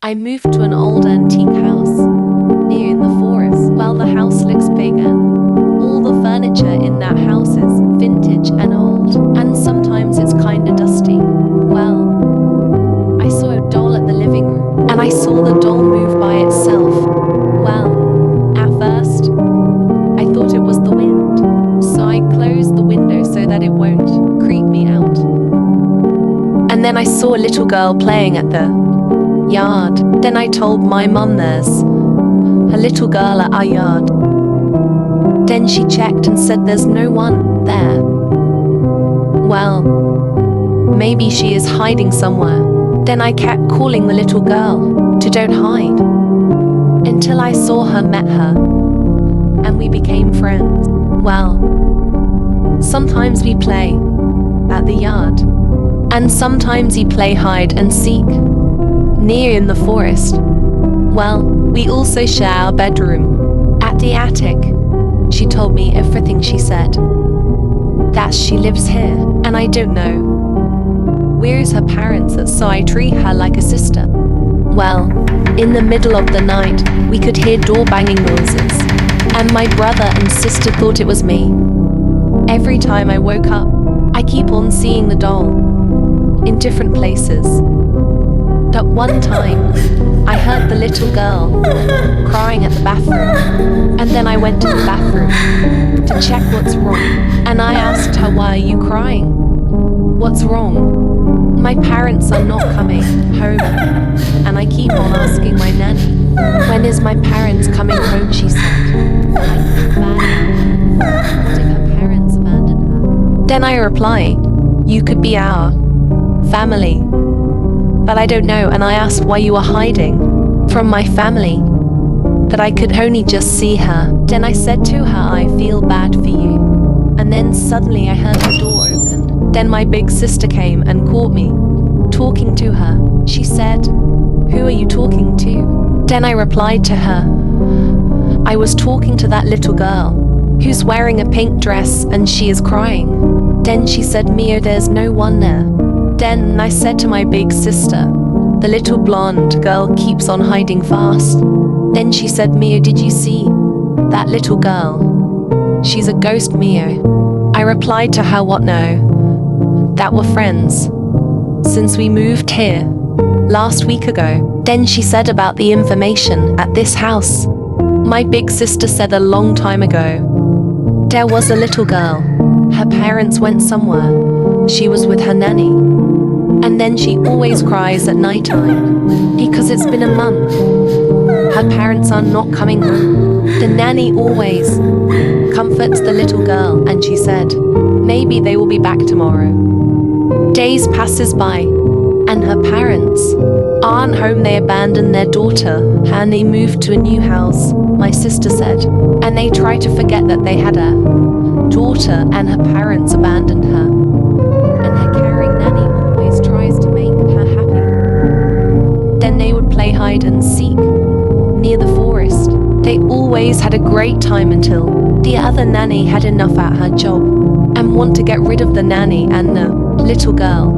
I moved to an old antique house near in the forest. Well, the house looks big and all the furniture in that house is vintage and old, and sometimes it's kinda dusty. Well, I saw a doll at the living room and I saw the doll move by itself. Well, at first, I thought it was the wind, so I closed the window so that it won't creep me out. And then I saw a little girl playing at the yard. Then I told my mum there's a little girl at our yard. Then she checked and said there's no one there. Well, maybe she is hiding somewhere. Then I kept calling the little girl to don't hide until I saw her, met her, and we became friends. Well, sometimes we play at the yard, and sometimes we play hide and seek near in the forest. Well, we also share our bedroom at the attic. She told me everything. She said that she lives here, and I don't know where's her parents are, so I treat her like a sister. Well, in the middle of the night, we could hear door banging noises, and my brother and sister thought it was me. Every time I woke up, I keep on seeing the doll in different places. But one time, I heard the little girl crying at the bathroom, and then I went to the bathroom to check what's wrong, and I asked her, "Why are you crying? What's wrong?" "My parents are not coming home." And I keep on asking my nanny, "When is my parents coming home?" She said, "I feel bad. What if her parents abandoned her?" Then I reply, "You could be our family. But I don't know," and I asked why you are hiding from my family, but I could only just see her. Then I said to her, "I feel bad for you." And then suddenly I heard the door open. Then my big sister came and caught me talking to her. She said, "Who are you talking to?" Then I replied to her, "I was talking to that little girl who's wearing a pink dress and she is crying." Then she said, "Mia, there's no one there." Then I said to my big sister, "The little blonde girl keeps on hiding fast." Then she said, "Mia, did you see that little girl? She's a ghost, Mia." I replied to her, "What? No, that we're friends since we moved here last week ago." Then she said about the information at this house. My big sister said a long time ago, there was a little girl. Her parents went somewhere. She was with her nanny. And then she always cries at nighttime because it's been a month. Her parents are not coming home. The nanny always comforts the little girl, and she said, maybe they will be back tomorrow. Days passes by, and her parents aren't home. They abandoned their daughter, and they moved to a new house, my sister said. And they try to forget that they had a daughter, and her parents abandoned her. And her caring nanny always tries to make her happy. Then they would play hide and seek near the forest. They always had a great time until the other nanny had enough at her job and want to get rid of the nanny and the little girl.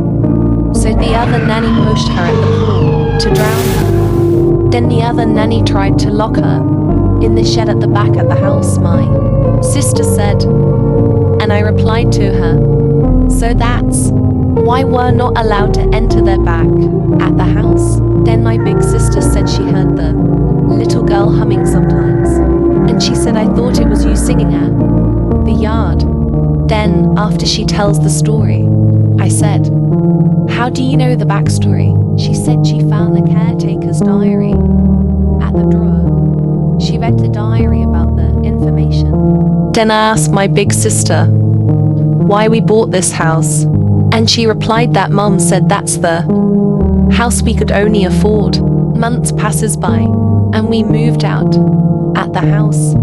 So the other nanny pushed her at the pool to drown her. Then the other nanny tried to lock her in the shed at the back of the house, my sister said. And I replied to her, so that's why we're not allowed to enter their back at the house. Then my big sister said she heard the little girl humming sometimes. And she said, I thought it was you singing at the yard. Then, after she tells the story, I said, how do you know the backstory? She said she found the caretaker's diary at the drawer. She read the diary about the information. Then I asked my big sister why we bought this house. And she replied that Mum said that's the house we could only afford. Months passes by, and we moved out at the house.